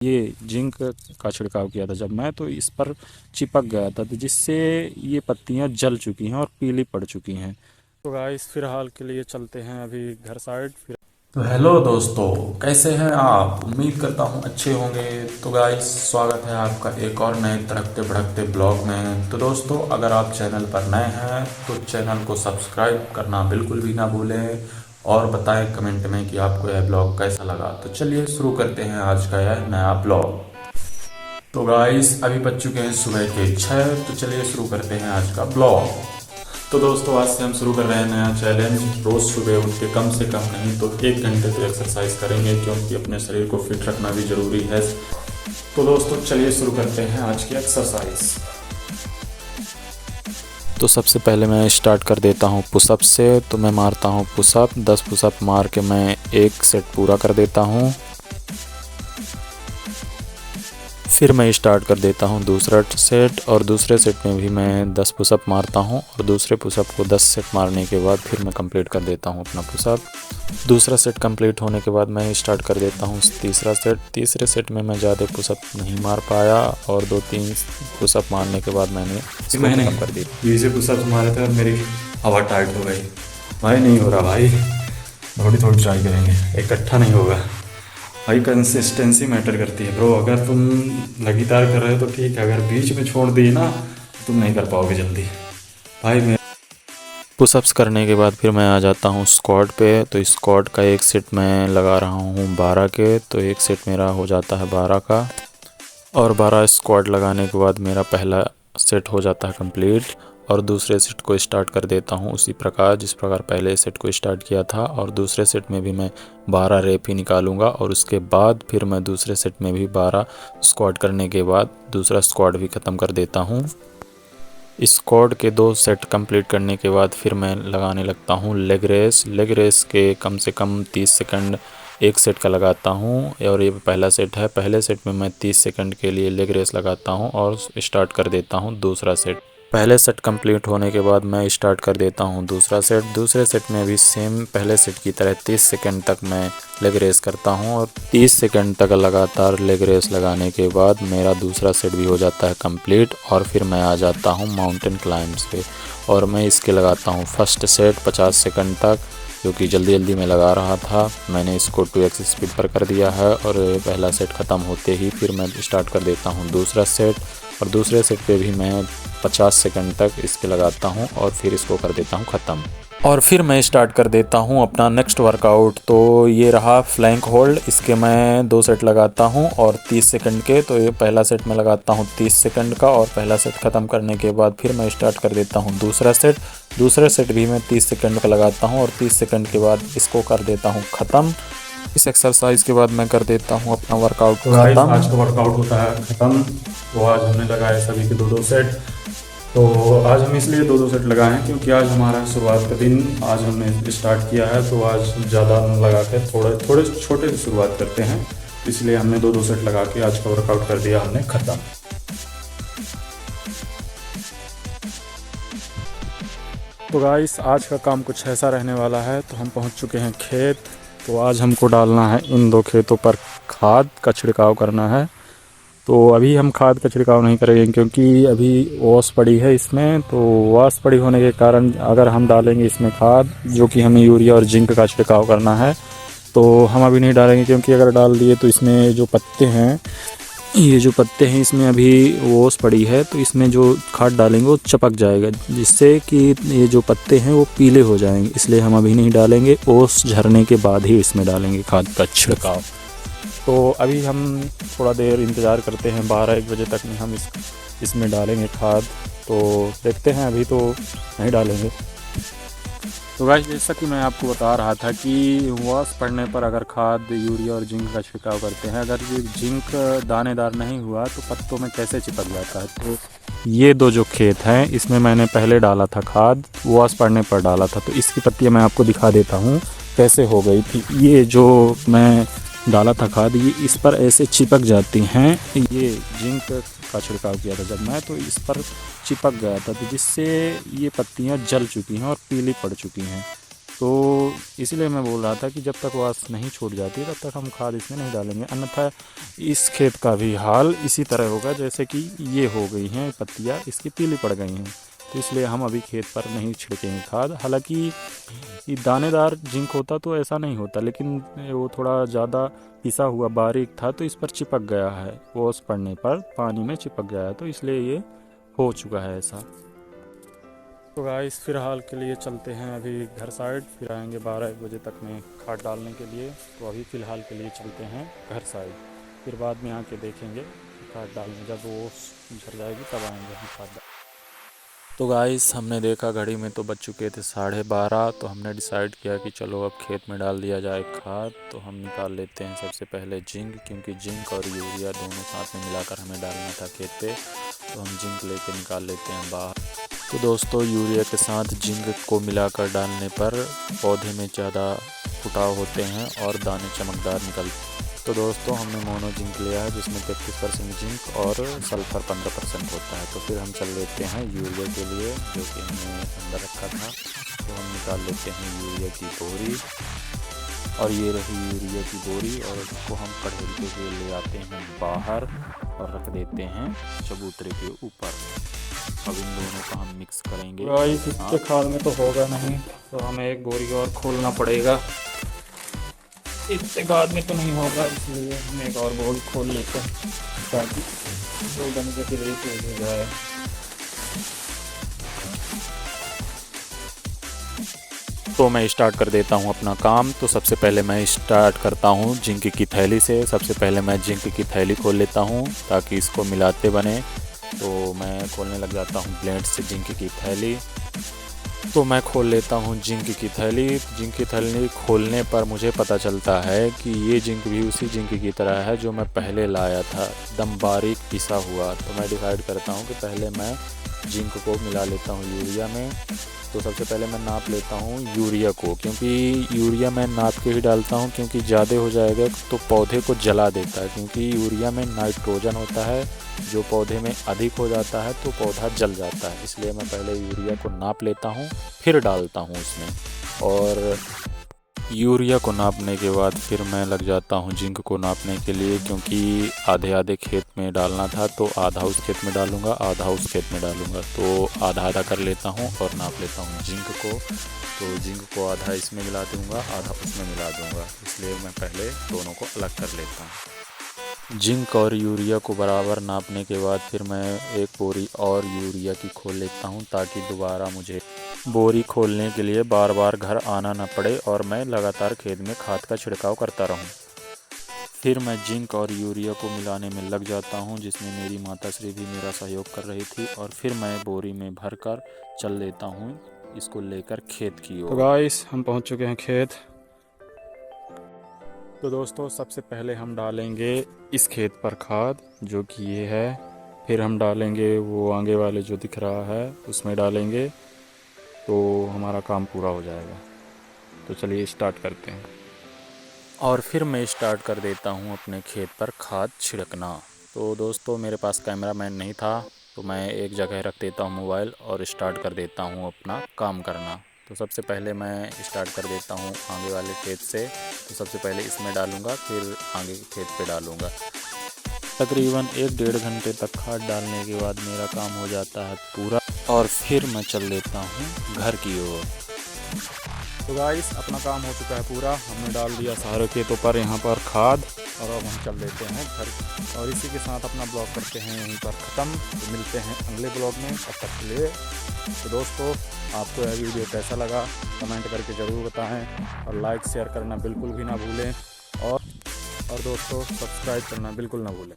ये जिंक का छिड़काव किया था जब मैं, तो इस पर चिपक गया था, तो जिससे ये पत्तियां जल चुकी हैं और पीली पड़ चुकी हैं। तो गाइस फिलहाल के लिए चलते हैं अभी घर साइड। फिर तो हेलो दोस्तों, कैसे हैं आप? उम्मीद करता हूँ अच्छे होंगे। तो गाइस, स्वागत है आपका एक और नए तड़कते भड़कते ब्लॉग में। तो दोस्तों, अगर आप चैनल पर नए हैं तो चैनल को सब्सक्राइब करना बिल्कुल भी ना भूलें और बताएं कमेंट में कि आपको यह ब्लॉग कैसा लगा। तो चलिए शुरू करते हैं आज का यह नया ब्लॉग। तो गाइस, अभी बज चुके हैं सुबह के 6। तो चलिए शुरू करते हैं आज का ब्लॉग। तो दोस्तों, आज से हम शुरू कर रहे हैं नया चैलेंज। रोज़ सुबह उठ के कम से कम नहीं तो 1 घंटे तो एक्सरसाइज करेंगे, क्योंकि अपने शरीर को फिट रखना भी ज़रूरी है। तो दोस्तों, चलिए शुरू करते हैं आज की एक्सरसाइज। तो सबसे पहले मैं स्टार्ट कर देता हूँ पुशअप से। तो मैं मारता हूँ पुशअप, 10 पुशअप मार के मैं एक सेट पूरा कर देता हूँ। फिर मैं स्टार्ट कर देता हूँ दूसरा सेट, और दूसरे सेट में भी मैं 10 पुशअप मारता हूँ, और दूसरे पुशअप को 10 सेट मारने के बाद फिर मैं कंप्लीट कर देता हूँ अपना पुशअप। दूसरा सेट कंप्लीट होने के बाद मैं स्टार्ट कर देता हूँ तीसरा सेट। तीसरे सेट में मैं ज़्यादा पुशअप नहीं मार पाया, और 2-3 पुशअप मारने के बाद मैंने इसको खत्म कर दी। 20 पुशअप्स मारे थे और मेरी हवा टाइट हो गई। भाई नहीं हो रहा भाई, थोड़ी थोड़ी ट्राई करेंगे, इकट्ठा नहीं होगा भाई। कंसिस्टेंसी मैटर करती है ब्रो। अगर तुम लगातार कर रहे हो तो ठीक है, अगर बीच में छोड़ दी ना तो तुम नहीं कर पाओगे जल्दी भाई। मैं पुशअप्स करने के बाद फिर मैं आ जाता हूँ स्क्वाट पे। तो स्क्वाट का एक सेट मैं लगा रहा हूँ 12 के, तो एक सेट मेरा हो जाता है 12 का, और 12 स्क्वाट लगाने के बाद मेरा पहला सेट हो जाता है कंप्लीट। और दूसरे सेट को स्टार्ट कर देता हूँ उसी प्रकार जिस प्रकार पहले सेट को स्टार्ट किया था, और दूसरे सेट में भी मैं 12 रेप ही निकालूंगा, और उसके बाद फिर मैं दूसरे सेट में भी 12 स्क्वाट करने के बाद दूसरा स्क्वाट भी ख़त्म कर देता हूँ। स्क्वाट के 2 सेट कंप्लीट करने के बाद फिर मैं लगाने लगता हूँ लेग रेस। लेग रेस के कम से कम 30 सेकंड एक सेट का लगाता हूँ, और ये पहला सेट है। पहले सेट में मैं 30 सेकंड के लिए लेग रेस लगाता हूँ और स्टार्ट कर देता हूँ दूसरा सेट। पहले सेट कंप्लीट होने के बाद मैं स्टार्ट कर देता हूँ दूसरा सेट। दूसरे सेट में भी सेम पहले सेट की तरह 30 सेकंड तक मैं लेग रेस करता हूँ, और 30 सेकंड तक लगातार लेग रेस लगाने के बाद मेरा दूसरा सेट भी हो जाता है कंप्लीट। और फिर मैं आ जाता हूँ माउंटेन क्लाइम्स पे, और मैं इसके लगाता हूँ फर्स्ट सेट 50 सेकंड तक, क्योंकि जल्दी जल्दी में लगा रहा था। मैंने इसको 2x स्पीड पर कर दिया है, और पहला सेट ख़त्म होते ही फिर मैं स्टार्ट कर देता हूँ दूसरा सेट, और दूसरे सेट पे भी मैं 50 सेकंड तक इसके लगाता हूँ, और फिर इसको कर देता हूँ ख़त्म। और फिर मैं स्टार्ट कर देता हूँ अपना नेक्स्ट वर्कआउट। तो ये रहा फ्लैंक होल्ड। इसके मैं 2 सेट लगाता हूँ और 30 सेकंड के। तो ये पहला सेट मैं लगाता हूँ 30 सेकंड का, और पहला सेट ख़त्म करने के बाद फिर मैं स्टार्ट कर देता हूँ दूसरा सेट। दूसरा सेट भी मैं 30 सेकंड का लगाता हूँ, और 30 सेकंड के बाद इसको कर देता हूँ ख़त्म। इस एक्सरसाइज के बाद मैं कर देता हूँ अपना वर्कआउट तो गाइस, ख़त्म। आज का वर्कआउट होता है ख़त्म। तो आज हमने लगाए सभी के 2-2 सेट। तो आज हम इसलिए 2-2 सेट लगाए हैं क्योंकि आज हमारा शुरुआत का दिन, आज हमने स्टार्ट किया है। तो आज ज़्यादा लगा के थोड़े थोड़े छोटे से शुरुआत करते हैं, इसलिए हमने 2-2 सेट लगा के आज का वर्कआउट कर दिया हमने ख़त्म। तो गाइस, आज का काम कुछ ऐसा रहने वाला है। तो हम पहुंच चुके हैं खेत। तो आज हमको डालना है इन 2 खेतों पर खाद का छिड़काव करना है। तो अभी हम खाद का छिड़काव नहीं करेंगे, क्योंकि अभी ओस पड़ी है इसमें। तो ओस पड़ी होने के कारण अगर हम डालेंगे इसमें खाद, जो कि हमें यूरिया और जिंक का छिड़काव करना है, तो हम अभी नहीं डालेंगे। क्योंकि अगर डाल दिए तो इसमें जो पत्ते हैं, ये जो पत्ते हैं इसमें अभी ओस पड़ी है, तो इसमें जो खाद डालेंगे वो चपक जाएगा, जिससे कि ये जो पत्ते हैं वो पीले हो जाएंगे। इसलिए हम अभी नहीं डालेंगे, ओस झरने के बाद ही इसमें डालेंगे खाद का छिड़काव। तो अभी हम थोड़ा देर इंतज़ार करते हैं, 12-1 बजे तक में हम इसमें डालेंगे खाद। तो देखते हैं, अभी तो नहीं डालेंगे। तो गाइस, जैसा कि मैं आपको बता रहा था कि ओस पड़ने पर अगर खाद यूरिया और जिंक का छिड़काव करते हैं, अगर ये जिंक दानेदार नहीं हुआ तो पत्तों में कैसे चिपक जाता है। तो ये 2 जो खेत हैं, इसमें मैंने पहले डाला था खाद, ओस पड़ने पर डाला था। तो इसकी पत्तियां मैं आपको दिखा देता हूँ कैसे हो गई थी। ये जो मैं डाला था खाद, ये इस पर ऐसे चिपक जाती हैं। ये जिंक का छिड़काव किया था जब मैं, तो इस पर चिपक गया था, तो जिससे ये पत्तियां जल चुकी हैं और पीली पड़ चुकी हैं। तो इसीलिए मैं बोल रहा था कि जब तक वास नहीं छूट जाती तब तक हम खाद इसमें नहीं डालेंगे, अन्यथा इस खेत का भी हाल इसी तरह होगा जैसे कि ये हो गई हैं पत्तियाँ इसकी पीली पड़ गई हैं। तो इसलिए हम अभी खेत पर नहीं छिड़केंगे खाद। हालांकि ये दानेदार जिंक होता तो ऐसा नहीं होता, लेकिन वो थोड़ा ज़्यादा पिसा हुआ बारीक था तो इस पर चिपक गया है, ओस पड़ने पर पानी में चिपक गया है, तो इसलिए ये हो चुका है ऐसा। तो गाइस फ़िलहाल के लिए चलते हैं अभी घर साइड, फिर आएंगे 12-1 बजे तक में खाद डालने के लिए। तो अभी फ़िलहाल के लिए चलते हैं घर साइड, फिर बाद में आके देखेंगे खाद डालने, जब वो झड़ जाएगी तब आएंगे हम खाद डाल। तो गाइस हमने देखा घड़ी में तो बज चुके थे 12:30, तो हमने डिसाइड किया कि चलो अब खेत में डाल दिया जाए खाद। तो हम निकाल लेते हैं सबसे पहले जिंक, क्योंकि जिंक और यूरिया दोनों साथ में मिलाकर हमें डालना था खेत पे। तो हम जिंक लेके निकाल लेते हैं बाहर। तो दोस्तों यूरिया के साथ जिंक को मिलाकर डालने पर पौधे में ज़्यादा फुटाव होते हैं और दाने चमकदार निकलते हैं। तो दोस्तों हमने मोनो जिंक लिया है जिसमें 33% जिंक और सल्फर 15% होता है। तो फिर हम चल लेते हैं यूरिया के लिए, जो कि हमने अंदर रखा था। तो हम निकाल लेते हैं यूरिया की बोरी, और ये रही यूरिया की बोरी, और इसको हम कढ़ेल के ले आते हैं बाहर और रख देते हैं चबूतरे के ऊपर। अब इन दोनों को हम मिक्स करेंगे। गाइस इसके खाद में तो होगा नहीं, तो हमें एक बोरी और खोलना पड़ेगा। इससे खाद में तो नहीं होगा, इसलिए हम एक और बोरी खोल लेते हैं ताकि दो बन के रेट हो जाए। तो मैं स्टार्ट कर देता हूं अपना काम। तो सबसे पहले मैं स्टार्ट करता हूं जिंक की थैली से। सबसे पहले मैं जिंक की थैली खोल लेता हूं ताकि इसको मिलाते बने। तो मैं खोलने लग जाता हूं ब्लेड से जिंक की थैली। तो मैं खोल लेता हूं जिंक की थैली। जिंक की थैली खोलने पर मुझे पता चलता है कि ये जिंक भी उसी जिंक की तरह है जो मैं पहले लाया था, एकदम बारीक पिसा हुआ। तो मैं डिसाइड करता हूं कि पहले मैं जिंक को मिला लेता हूं यूरिया में। तो सबसे पहले मैं नाप लेता हूँ यूरिया को, क्योंकि यूरिया मैं नाप के ही डालता हूँ, क्योंकि ज़्यादा हो जाएगा तो पौधे को जला देता है। क्योंकि यूरिया में नाइट्रोजन होता है, जो पौधे में अधिक हो जाता है तो पौधा जल जाता है। इसलिए मैं पहले यूरिया को नाप लेता हूँ फिर डालता हूँ उसमें। और यूरिया को नापने के बाद फिर मैं लग जाता हूँ जिंक को नापने के लिए, क्योंकि आधे आधे खेत में डालना था। तो आधा उस खेत में डालूंगा, आधा उस खेत में डालूंगा। तो आधा आधा कर लेता हूँ और नाप लेता हूँ जिंक को। तो जिंक को आधा इसमें मिला दूंगा, आधा उसमें मिला दूंगा, इसलिए मैं पहले दोनों को अलग कर लेता हूँ। जिंक और यूरिया को बराबर नापने के बाद फिर मैं एक बोरी और यूरिया की खोल लेता हूँ, ताकि दोबारा मुझे बोरी खोलने के लिए बार बार घर आना न पड़े और मैं लगातार खेत में खाद का छिड़काव करता रहूँ। फिर मैं जिंक और यूरिया को मिलाने में लग जाता हूँ, जिसमें मेरी माताश्री भी मेरा सहयोग कर रही थी। और फिर मैं बोरी में भरकर चल लेता हूँ इसको लेकर खेत की ओर। तो गाइस हम पहुँच चुके हैं खेत। तो दोस्तों सबसे पहले हम डालेंगे इस खेत पर खाद, जो कि ये है। फिर हम डालेंगे वो आगे वाले जो दिख रहा है उसमें डालेंगे, तो हमारा काम पूरा हो जाएगा। तो चलिए स्टार्ट करते हैं। और फिर मैं स्टार्ट कर देता हूँ अपने खेत पर खाद छिड़कना। तो दोस्तों मेरे पास कैमरामैन नहीं था, तो मैं एक जगह रख देता हूँ मोबाइल और स्टार्ट कर देता हूँ अपना काम करना। तो सबसे पहले मैं स्टार्ट कर देता हूँ आगे वाले खेत से। तो सबसे पहले इसमें डालूँगा, फिर आगे के खेत पे डालूँगा। तकरीबन 1-1.5 घंटे तक खाद डालने के बाद मेरा काम हो जाता है पूरा, और फिर मैं चल लेता हूँ घर की ओर। तो गाइस अपना काम हो चुका है पूरा, हमने डाल दिया सारे खेतों पर यहाँ पर खाद, और अब हम चल देते हैं घर। और इसी के साथ अपना ब्लॉग करते हैं यहीं पर ख़त्म। तो मिलते हैं अगले ब्लॉग में, तब तक के लिए। तो दोस्तों आपको यह वीडियो कैसा लगा कमेंट करके ज़रूर बताएं, और लाइक शेयर करना बिल्कुल भी ना भूलें, और दोस्तों सब्सक्राइब करना बिल्कुल ना भूलें।